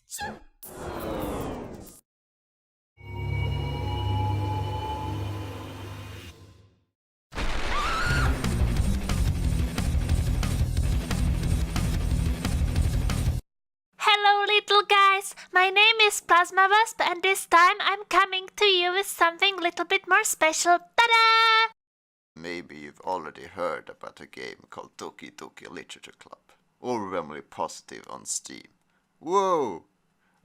Hello little guys, my name is PlasmaWasp and this time I'm coming to you with something little bit more special. Ta-da! Maybe you've already heard about a game called Doki Doki Literature Club. Overwhelmingly positive on Steam. Whoa!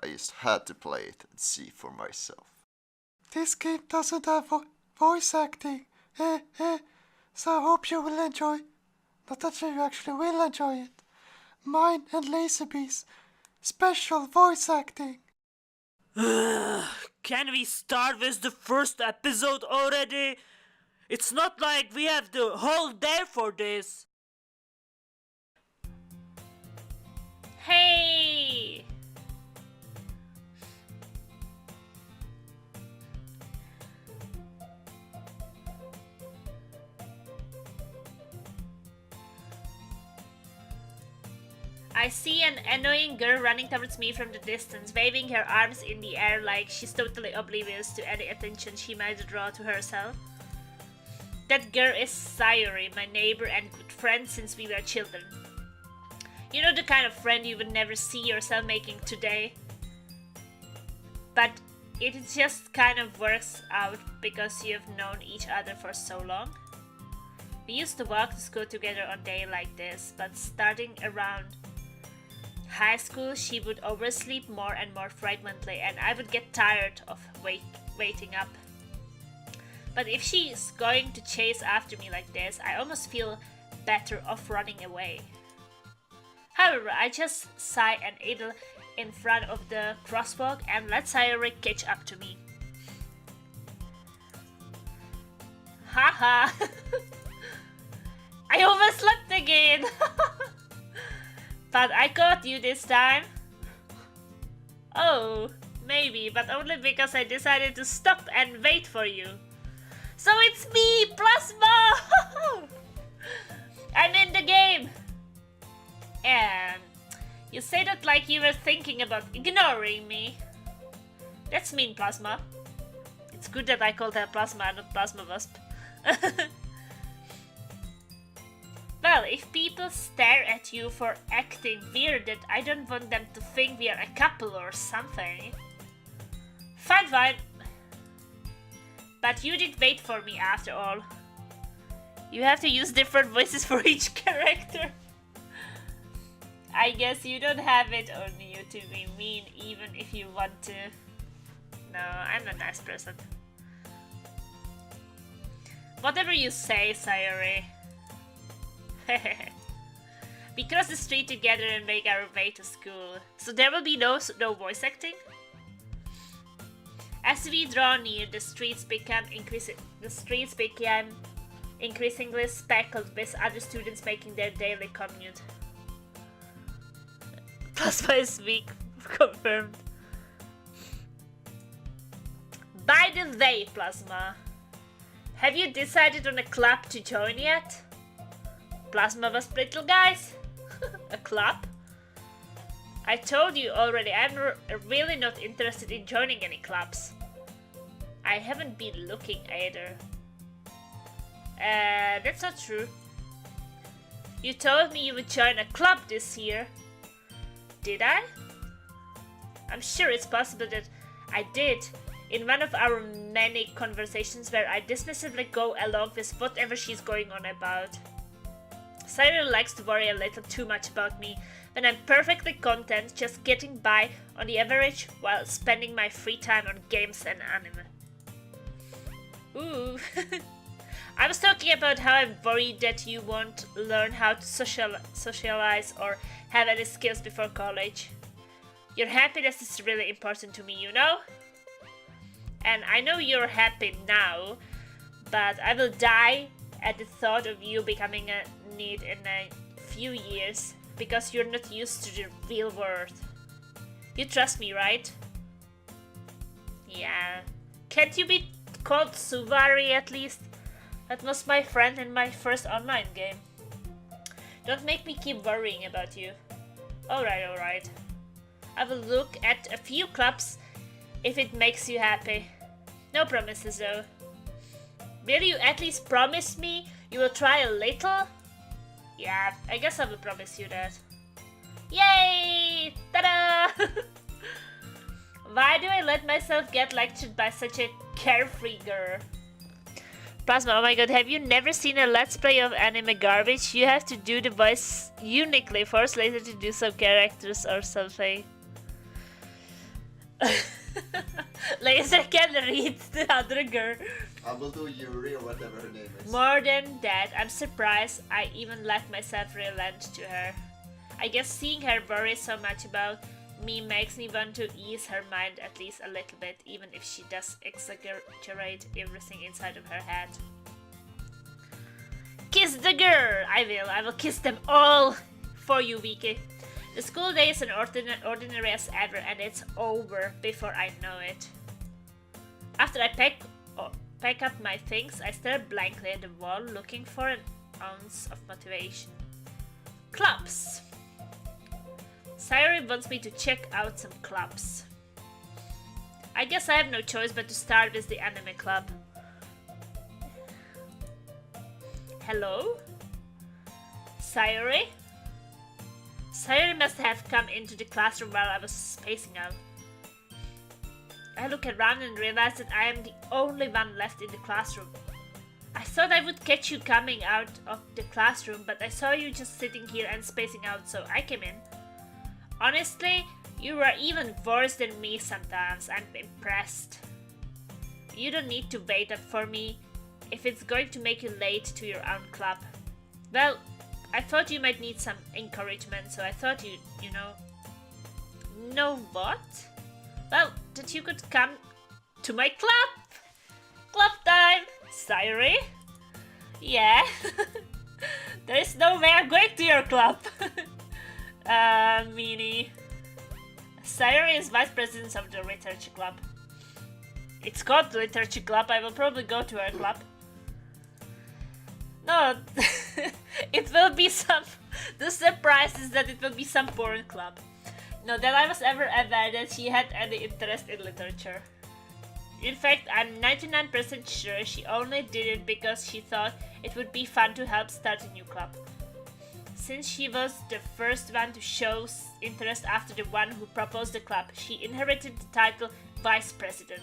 I just had to play it and see for myself. This game doesn't have voice acting, so I hope you will enjoy. Not that you actually will enjoy it. Mine and LaserBee's special voice acting. Can we start with the first episode already? It's not like we have the whole day for this. Hey! I see an annoying girl running towards me from the distance, waving her arms in the air like she's totally oblivious to any attention she might draw to herself. That girl is Sayuri, my neighbor and good friend since we were children. You know, the kind of friend you would never see yourself making today. But it just kind of works out because you've known each other for so long. We used to walk to school together on days like this, but starting around high school she would oversleep more and more frequently and I would get tired of waiting up. But if she's going to chase after me like this, I almost feel better off running away. However, I just sigh and idle in front of the crosswalk and let Sayuri catch up to me. Haha! I overslept again! But I caught you this time. Oh, maybe, but only because I decided to stop and wait for you. So it's me, Plasma! I'm in the game! And you say that like you were thinking about ignoring me. That's mean, Plasma. It's good that I called her Plasma, not PlasmaWasp. Well, if people stare at you for acting weird, that I don't want them to think we are a couple or something. Fine, fine. But you did wait for me after all. You have to use different voices for each character. I guess you don't have it on you to be mean even if you want to. No, I'm a nice person. Whatever you say, Sayuri. We cross the street together and make our way to school. So there will be no voice acting? As we draw near, the streets became increasingly speckled with other students making their daily commute. Plasma is weak, confirmed. By the way, Plasma, have you decided on a club to join yet? PlasmaWasp little guys? A club? I told you already, I'm really not interested in joining any clubs. I haven't been looking either. That's not true. You told me you would join a club this year. Did I? I'm sure it's possible that I did in one of our many conversations where I dismissively go along with whatever she's going on about. Sayuri likes to worry a little too much about me when I'm perfectly content just getting by on the average while spending my free time on games and anime. Ooh. I was talking about how I'm worried that you won't learn how to socialize or have any skills before college. Your happiness is really important to me, you know? And I know you're happy now, but I will die at the thought of you becoming a need in a few years because you're not used to the real world. You trust me, right? Yeah. Can't you be called Suvari at least? That was my friend in my first online game. Don't make me keep worrying about you. Alright, alright. I will look at a few clubs if it makes you happy. No promises though. Will you at least promise me you will try a little? Yeah, I guess I will promise you that. Yay! Ta-da! Why do I let myself get lectured by such a carefree girl? Plasma, oh my god, have you never seen a let's play of anime garbage? You have to do the voice uniquely, force Laser to do some characters or something. Laser can read the other girl. I will do Yuri or whatever her name is. More than that, I'm surprised I even let myself relent to her. I guess seeing her worry so much about me makes me want to ease her mind at least a little bit, even if she does exaggerate everything inside of her head. Kiss the girl! I will kiss them all for you, Vicky. The school day is an ordinary as ever, and it's over before I know it. After I pack up my things, I stare blankly at the wall, looking for an ounce of motivation. Clubs! Sayori wants me to check out some clubs. I guess I have no choice but to start with the anime club. Hello? Sayori? Sayori must have come into the classroom while I was spacing out. I look around and realize that I am the only one left in the classroom. I thought I would catch you coming out of the classroom, but I saw you just sitting here and spacing out, so I came in. Honestly, you are even worse than me sometimes. I'm impressed. You don't need to wait up for me if it's going to make you late to your own club. Well, I thought you might need some encouragement, so I thought you know what? Well, that you could come to my club. Club time, Sayori. Yeah. There is no way I'm going to your club. Meanie. Sayori is vice president of the literature club. It's called the literature club. I will probably go to her club. No, it will be some. The surprise is that it will be some porn club. Not that I was ever aware that she had any interest in literature. In fact, I'm 99% sure she only did it because she thought it would be fun to help start a new club. Since she was the first one to show interest after the one who proposed the club, she inherited the title Vice President.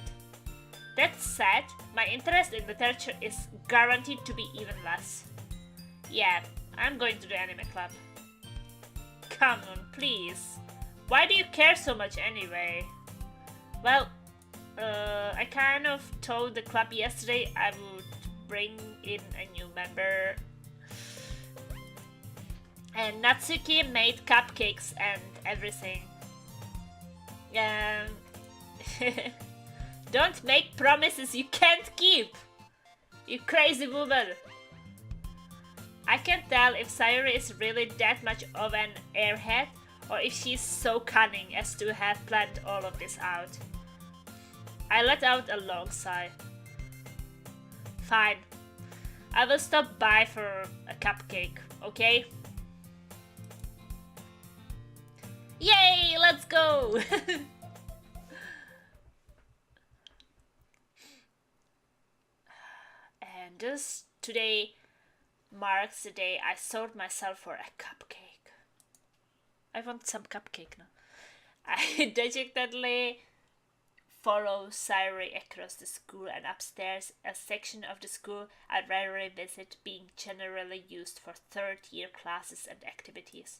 That said, my interest in literature is guaranteed to be even less. Yeah, I'm going to the anime club. Come on, please. Why do you care so much anyway? Well, I kind of told the club yesterday I would bring in a new member. And Natsuki made cupcakes and everything. Don't make promises you can't keep! You crazy woman! I can't tell if Sayori is really that much of an airhead or if she's so cunning as to have planned all of this out. I let out a long sigh. Fine. I will stop by for a cupcake, okay? Yay! Let's go! And this today marks the day I sold myself for a cupcake. I want some cupcake now. I dejectedly follow Sayori across the school and upstairs, a section of the school I rarely visit, being generally used for third-year classes and activities.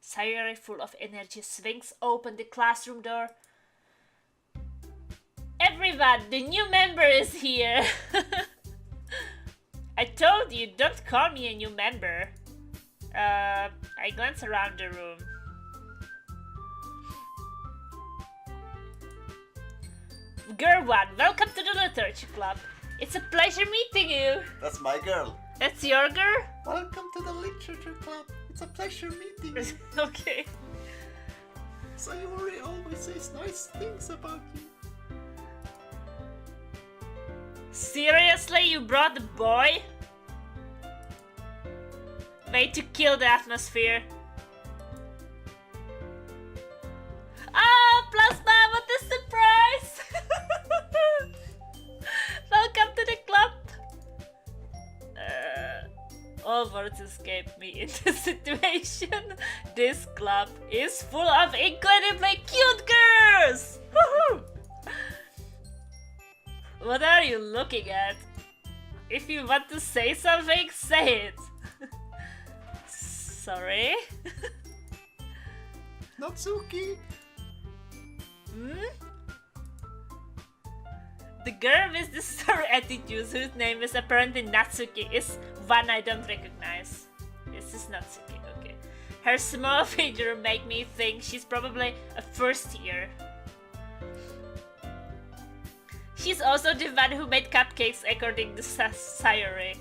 Sayori, full of energy, swings open the classroom door. Everyone, the new member is here! I told you, don't call me a new member. I glance around the room. Girl 1, welcome to the literature club. It's a pleasure meeting you. That's my girl. That's your girl? Welcome to the literature club. It's a pleasure meeting you. Okay. Sayori always says nice things about you. Seriously, you brought the boy? Way to kill the atmosphere. all words escape me in this situation. This club is full of incredibly cute girls! Woohoo! What are you looking at? If you want to say something, say it. Sorry? Natsuki! Hmm? The girl with the sour attitude, whose name is apparently Natsuki, is one I don't recognize. This is Natsuki, okay. Her small figure make me think she's probably a first year. She's also the one who made cupcakes according to Sayori.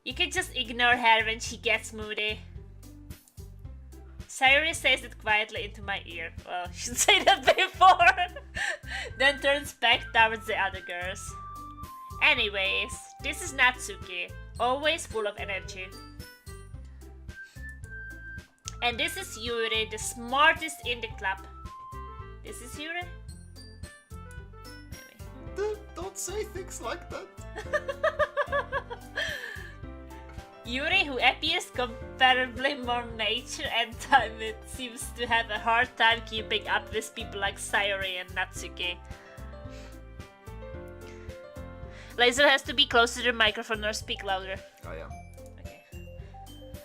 You can just ignore her when she gets moody. Sayori says it quietly into my ear. Well, she said that before. Then turns back towards the other girls. Anyways, this is Natsuki, always full of energy. And this is Yuri, the smartest in the club. This is Yuri? Don't say things like that. Yuri, who appears comparably more mature and timid, seems to have a hard time keeping up with people like Sayori and Natsuki. Laser has to be close to the microphone or speak louder. I am. Okay.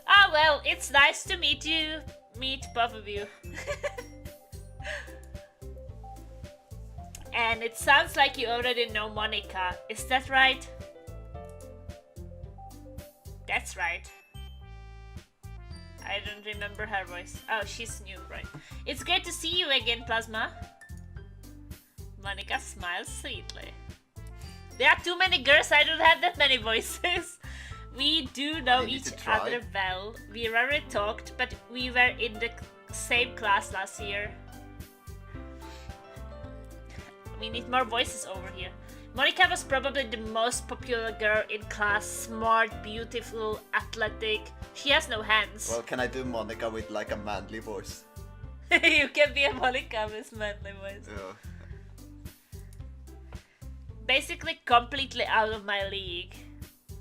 Ah well, it's nice to meet you. Meet both of you. And it sounds like you already know Monica. Is that right? That's right. I don't remember her voice. Oh, she's new, right? It's great to see you again, Plasma. Monica smiles sweetly. There are too many girls, I don't have that many voices. We do know each other well. We rarely talked, but we were in the same class last year. We need more voices over here. Monica was probably the most popular girl in class. Smart, beautiful, athletic. She has no hands. Well, can I do Monica with like a manly voice? You can be a Monica with manly voice. Yeah. Basically completely out of my league.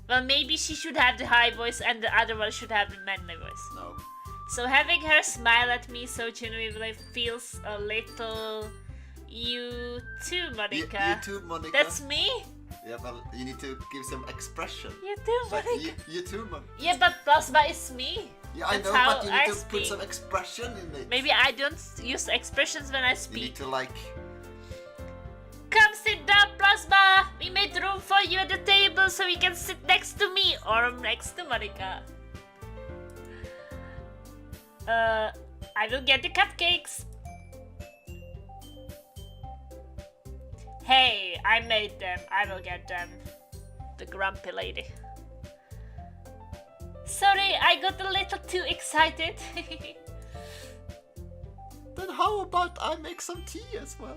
Well, maybe she should have the high voice and the other one should have the manly voice. No. So having her smile at me so genuinely feels a little... You too, Monica. You too, Monica. That's me? Yeah, but you need to give some expression. You too, Like, Monica. you too, Monica. Yeah, but Plasma is me. Yeah, I That's know, how but you I need to speak. put some expression in it. Maybe I don't use expressions when I You speak. need to like... Come sit down, Plasma! We made room for you at the table so you can sit next to me or next to Monica. I will get the cupcakes. Hey, I made them. I will get them. The grumpy lady. Sorry, I got a little too excited. Then how about I make some tea as well?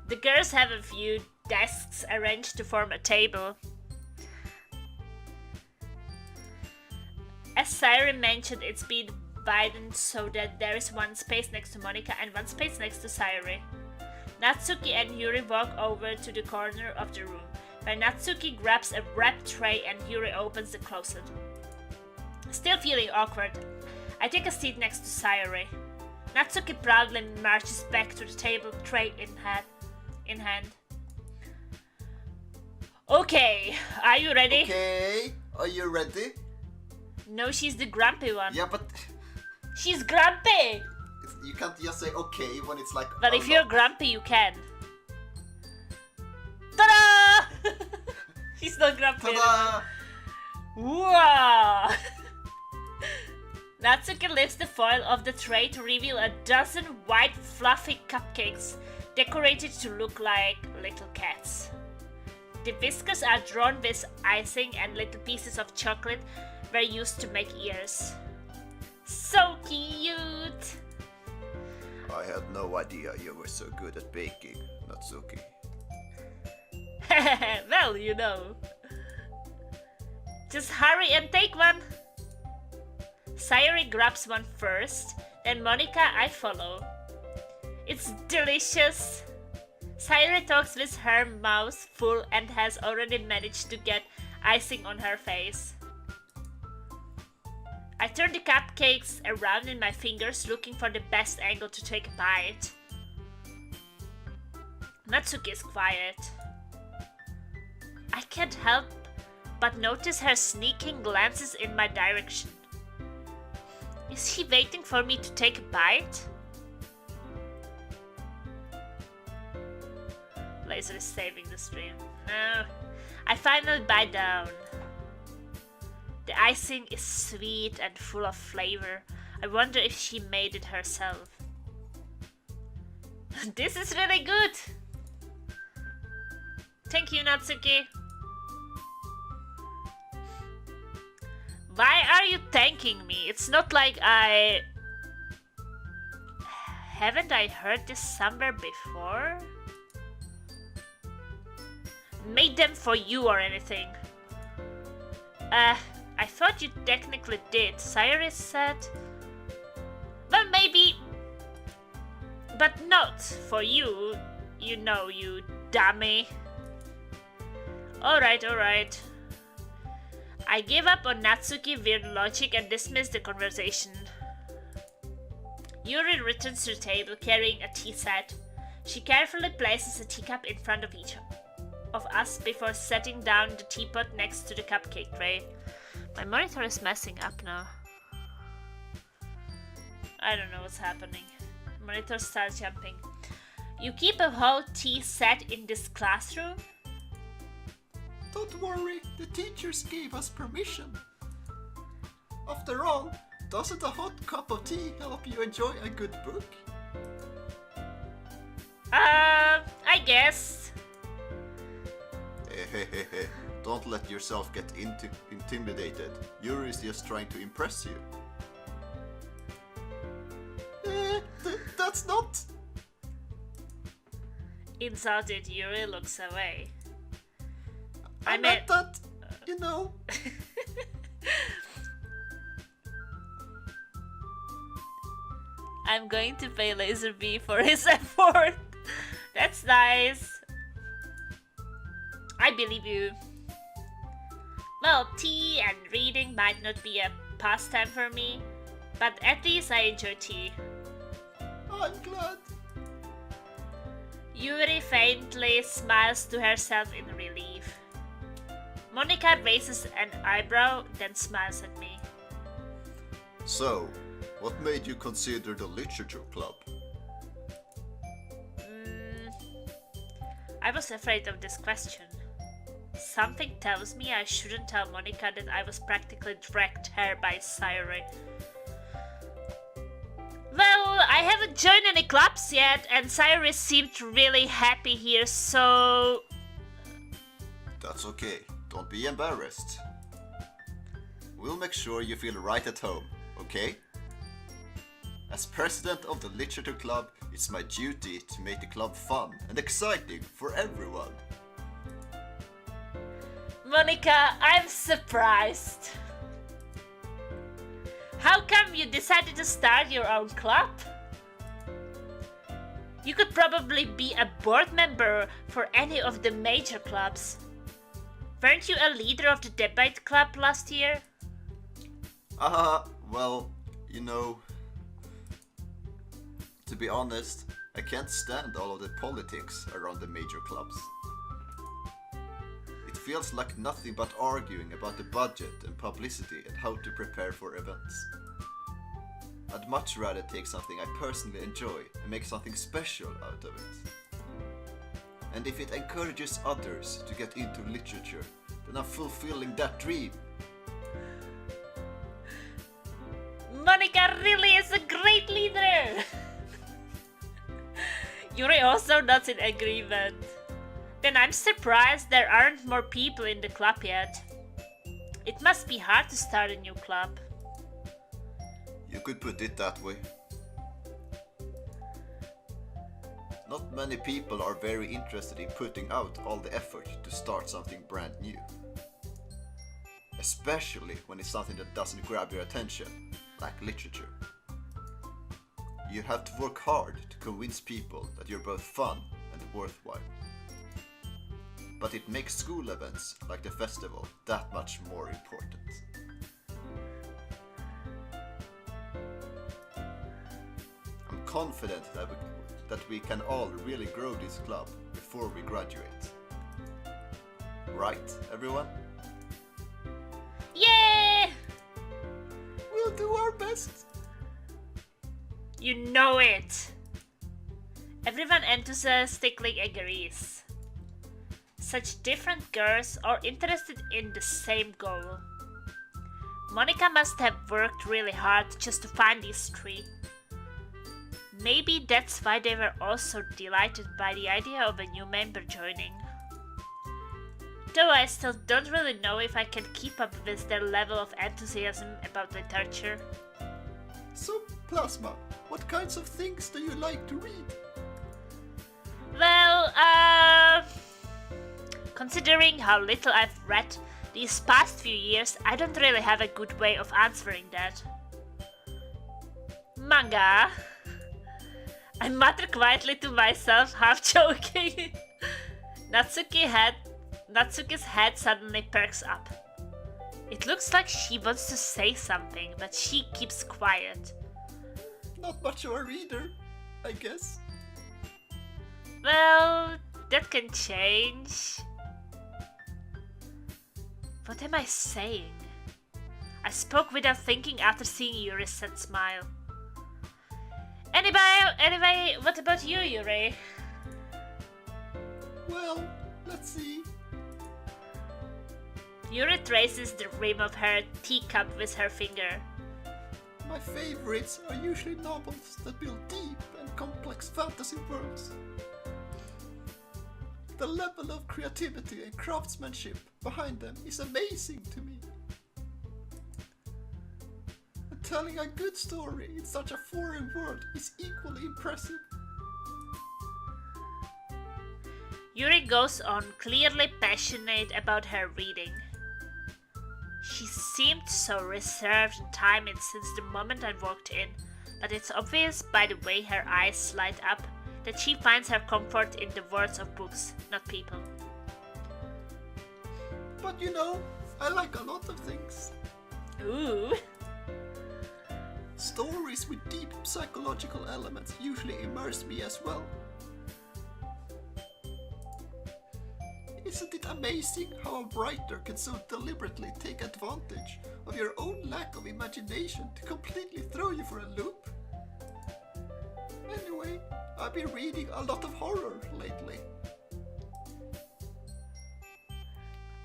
The girls have a few desks arranged to form a table. As Sayori mentioned, it's been widened so that there is one space next to Monica and one space next to Sayori. Natsuki and Yuri walk over to the corner of the room, where Natsuki grabs a wrap tray and Yuri opens the closet. Still feeling awkward, I take a seat next to Sayori. Natsuki proudly marches back to the table, tray in hand. Okay, are you ready? Okay, are you ready? No, she's the grumpy one. Yeah, but She's grumpy! you can't just say okay when it's like... But oh, if no. you're grumpy, you can. Ta-da! She's not grumpy anymore. Ta-da! Wow! Natsuki lifts the foil of the tray to reveal a dozen white fluffy cupcakes decorated to look like little cats. The whiskers are drawn with icing and little pieces of chocolate were used to make ears. So cute! I had no idea you were so good at baking, Natsuki. Well, you know. Just hurry and take one. Sayori grabs one first, then Monica I follow. It's delicious. Sayuri talks with her mouth full and has already managed to get icing on her face. I turn the cupcakes around in my fingers, looking for the best angle to take a bite. Natsuki is quiet. I can't help but notice her sneaking glances in my direction. Is she waiting for me to take a bite? Laser is saving the stream. No. I finally bite down. The icing is sweet and full of flavor. I wonder if she made it herself. This is really good! Thank you, Natsuki. Why are you thanking me? It's not like I... Haven't I heard this somewhere before? Made them for you or anything. I thought you technically did, Cyrus said. Well, maybe. But not for you. You know, you dummy. Alright. I give up on Natsuki weird logic and dismiss the conversation. Yuri returns to the table carrying a tea set. She carefully places a teacup in front of each of us before setting down the teapot next to the cupcake tray. My monitor is messing up now. I don't know what's happening. Monitor starts jumping. You keep a whole tea set in this classroom? Don't worry, the teachers gave us permission. After all, doesn't a hot cup of tea help you enjoy a good book? I guess. Don't let yourself get intimidated. Yuri is just trying to impress you. That's not... Insulted, Yuri looks away. I meant that, you know. I'm going to pay LaserBee for his effort. That's nice. I believe you. Well, tea and reading might not be a pastime for me, but at least I enjoy tea. I'm glad. Yuri faintly smiles to herself in relief. Monica raises an eyebrow, then smiles at me. So, what made you consider the literature club? I was afraid of this question. Something tells me I shouldn't tell Monica that I was practically dragged here by Sayuri. Well, I haven't joined any clubs yet, and Sayuri seemed really happy here, so... That's okay. Don't be embarrassed. We'll make sure you feel right at home, okay? As president of the literature club, it's my duty to make the club fun and exciting for everyone. Monica, I'm surprised. How come you decided to start your own club? You could probably be a board member for any of the major clubs. Weren't you a leader of the debate club last year? Well, you know, to be honest, I can't stand all of the politics around the major clubs. It feels like nothing but arguing about the budget and publicity and how to prepare for events. I'd much rather take something I personally enjoy and make something special out of it. And if it encourages others to get into literature, then I'm fulfilling that dream. Monica really is a great leader! Yuri also nods in agreement. Then I'm surprised there aren't more people in the club yet. It must be hard to start a new club. You could put it that way. Not many people are very interested in putting out all the effort to start something brand new. Especially when it's something that doesn't grab your attention, like literature. You have to work hard to convince people that you're both fun and worthwhile. But it makes school events, like the festival, that much more important. I'm confident that we can all really grow this club before we graduate. Right, everyone? Yeah! We'll do our best. You know it! Everyone enthusiastically agrees. Such different girls are interested in the same goal. Monica must have worked really hard just to find these three. Maybe that's why they were also delighted by the idea of a new member joining. Though I still don't really know if I can keep up with their level of enthusiasm about literature. So, Plasma, what kinds of things do you like to read? Well, considering how little I've read these past few years, I don't really have a good way of answering that. Manga. I mutter quietly to myself, half joking. Natsuki's head suddenly perks up. It looks like she wants to say something, but she keeps quiet. Not much of a reader, I guess. Well, that can change. What am I saying? I spoke without thinking after seeing Yuri's sad smile. Anyway, what about you, Yuri? Well, let's see. Yuri traces the rim of her teacup with her finger. My favorites are usually novels that build deep and complex fantasy worlds. The level of creativity and craftsmanship behind them is amazing to me. And telling a good story in such a foreign world is equally impressive. Yuri goes on, clearly passionate about her reading. She seemed so reserved and timid since the moment I walked in, but it's obvious by the way her eyes light up that she finds her comfort in the words of books, not people. But you know, I like a lot of things. Ooh. Stories with deep psychological elements usually immerse me as well. Isn't it amazing how a writer can so deliberately take advantage of your own lack of imagination to completely throw you for a loop? Anyway, I've been reading a lot of horror lately.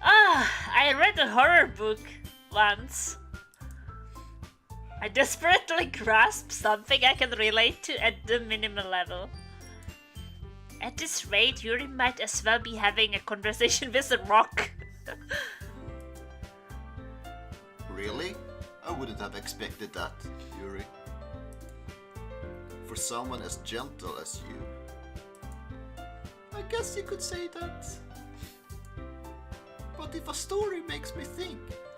I read a horror book once. I desperately grasped something I can relate to at the minimal level. At this rate, Yuri might as well be having a conversation with a rock. Really? I wouldn't have expected that, Yuri. For someone as gentle as you. I guess you could say that. But if a story makes me think,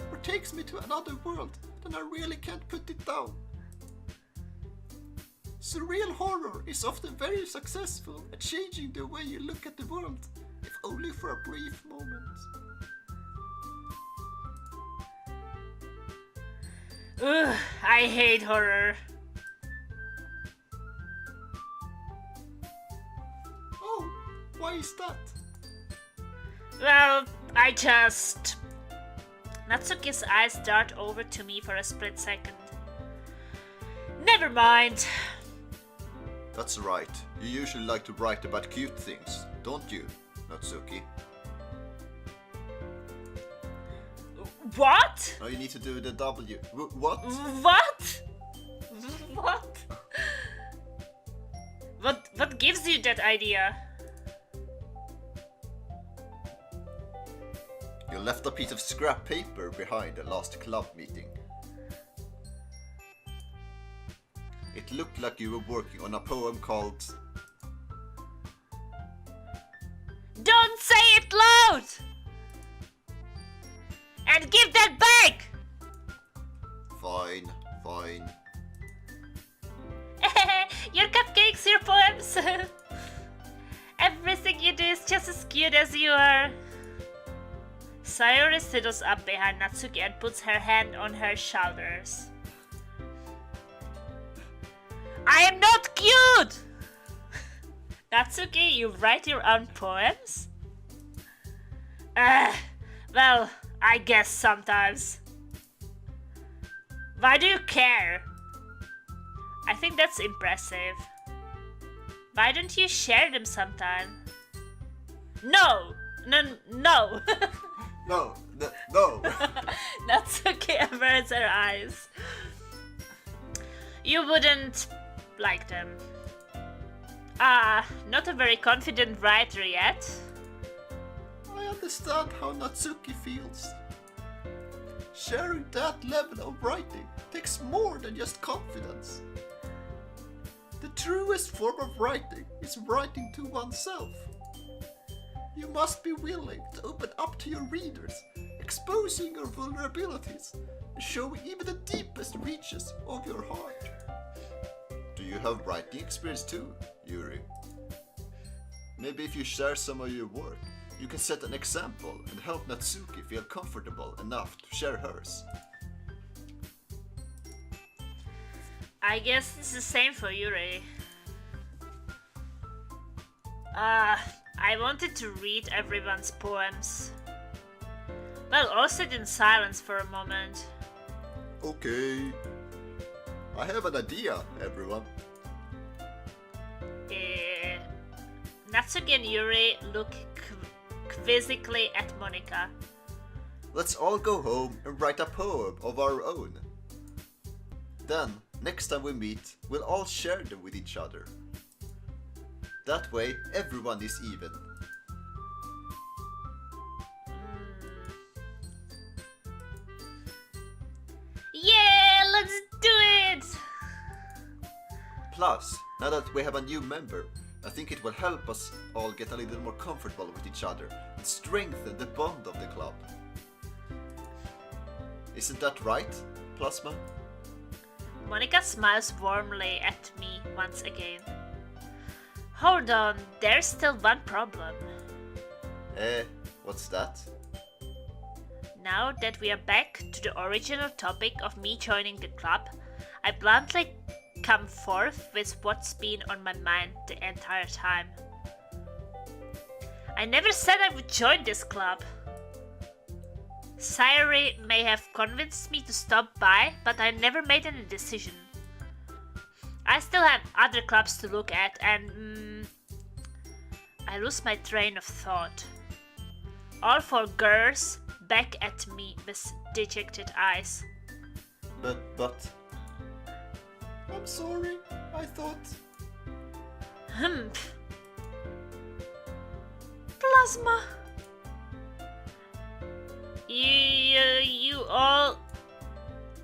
or takes me to another world, then I really can't put it down. Surreal horror is often very successful at changing the way you look at the world, if only for a brief moment. Ugh, I hate horror. Oh, why is that? Well, Natsuki's eyes dart over to me for a split second. Never mind. That's right. You usually like to write about cute things, don't you, Natsuki? What? Now you need to do the W. What? What? What gives you that idea? You left a piece of scrap paper behind the last club meeting. It looked like you were working on a poem called... Don't say it loud! And give that back! Fine, fine. Your cupcakes, your poems. cute as you are. Sayori sidles up behind Natsuki and puts her hand on her shoulders. I am not cute! Natsuki, you write your own poems? Well, I guess sometimes. Why do you care? I think that's impressive. Why don't you share them sometime? No! No! No, no. Natsuki averts her eyes. You wouldn't like them. Not a very confident writer yet. I understand how Natsuki feels. Sharing that level of writing takes more than just confidence. The truest form of writing is writing to oneself. You must be willing to open up to your readers, exposing your vulnerabilities, and showing even the deepest reaches of your heart. Do you have writing experience too, Yuri? Maybe if you share some of your work, you can set an example and help Natsuki feel comfortable enough to share hers. I guess it's the same for Yuri. I wanted to read everyone's poems. Well, all sit in silence for a moment. Okay. I have an idea, everyone. Natsuki and Yuri look quizzically at Monika. Let's all go home and write a poem of our own. Then, next time we meet, we'll all share them with each other. That way, everyone is even. Yeah, let's do it! Plus, now that we have a new member, I think it will help us all get a little more comfortable with each other and strengthen the bond of the club. Isn't that right, Plasma? Monika smiles warmly at me once again. Hold on, there's still one problem. What's that? Now that we are back to the original topic of me joining the club, I bluntly come forth with what's been on my mind the entire time. I never said I would join this club. Sayori may have convinced me to stop by, but I never made any decision. I still have other clubs to look at and I lose my train of thought. All four girls back at me with dejected eyes. But... I'm sorry, I thought... Plasma! You all...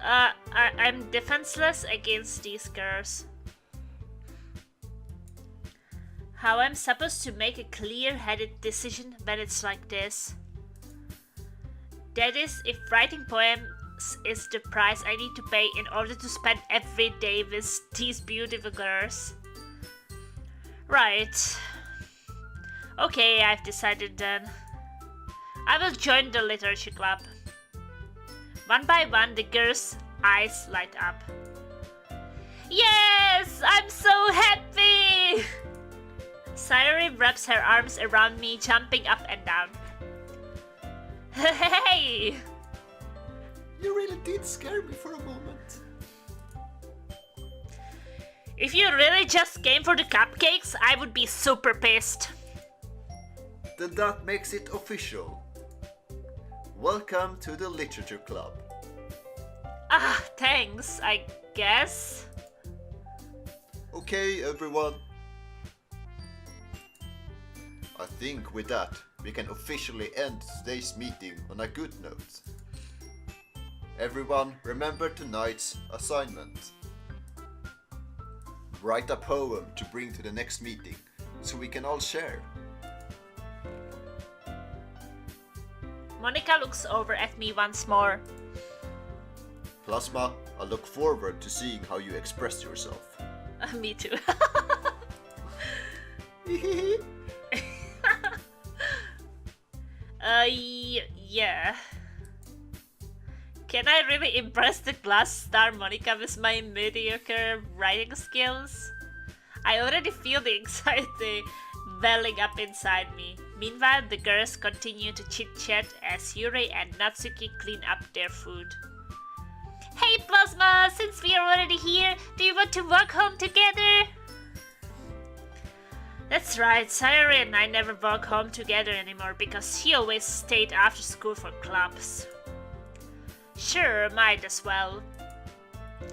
I'm defenseless against these girls. How I'm supposed to make a clear-headed decision when it's like this? That is, if writing poems is the price I need to pay in order to spend every day with these beautiful girls. Right. Okay, I've decided then. I will join the literature club. One by one, the girls' eyes light up. Yes! I'm so happy! Sayori wraps her arms around me, jumping up and down. Hey! You really did scare me for a moment. If you really just came for the cupcakes, I would be super pissed. Then that makes it official. Welcome to the Literature Club. Thanks, I guess. Okay, everyone. I think with that, we can officially end today's meeting on a good note. Everyone, remember tonight's assignment. Write a poem to bring to the next meeting, so we can all share. Monika looks over at me once more. Plasma, I look forward to seeing how you express yourself. Me too. Yeah. Can I really impress the glass star Monica with my mediocre writing skills? I already feel the anxiety welling up inside me. Meanwhile, the girls continue to chit-chat as Yuri and Natsuki clean up their food. Hey Plasma, since we are already here, do you want to walk home together? That's right, Sayori and I never walk home together anymore because she always stayed after school for clubs. Sure, might as well.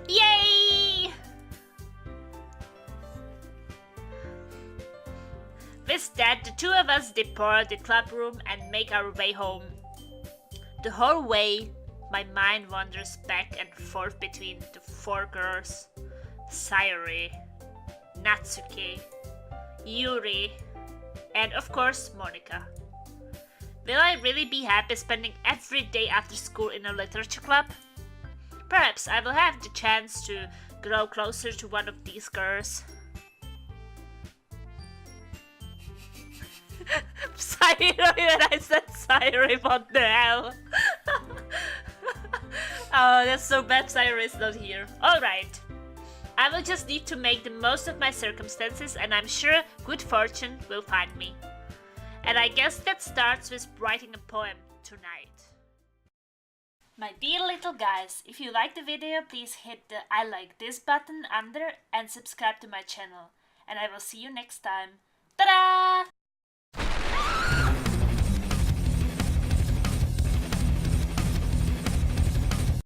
Yay! With that, the two of us depart the club room and make our way home. The whole way, my mind wanders back and forth between the four girls. Sayori, Natsuki, Yuri, and of course Monica. Will I really be happy spending every day after school in a literature club? Perhaps I will have the chance to grow closer to one of these girls. Sayori, when I said Sayori, what the hell? Oh, that's so bad Sayori is not here. Alright. I will just need to make the most of my circumstances and I'm sure good fortune will find me. And I guess that starts with writing a poem tonight. My dear little guys, if you like the video, please hit the I like this button under and subscribe to my channel. And I will see you next time. Ta-da!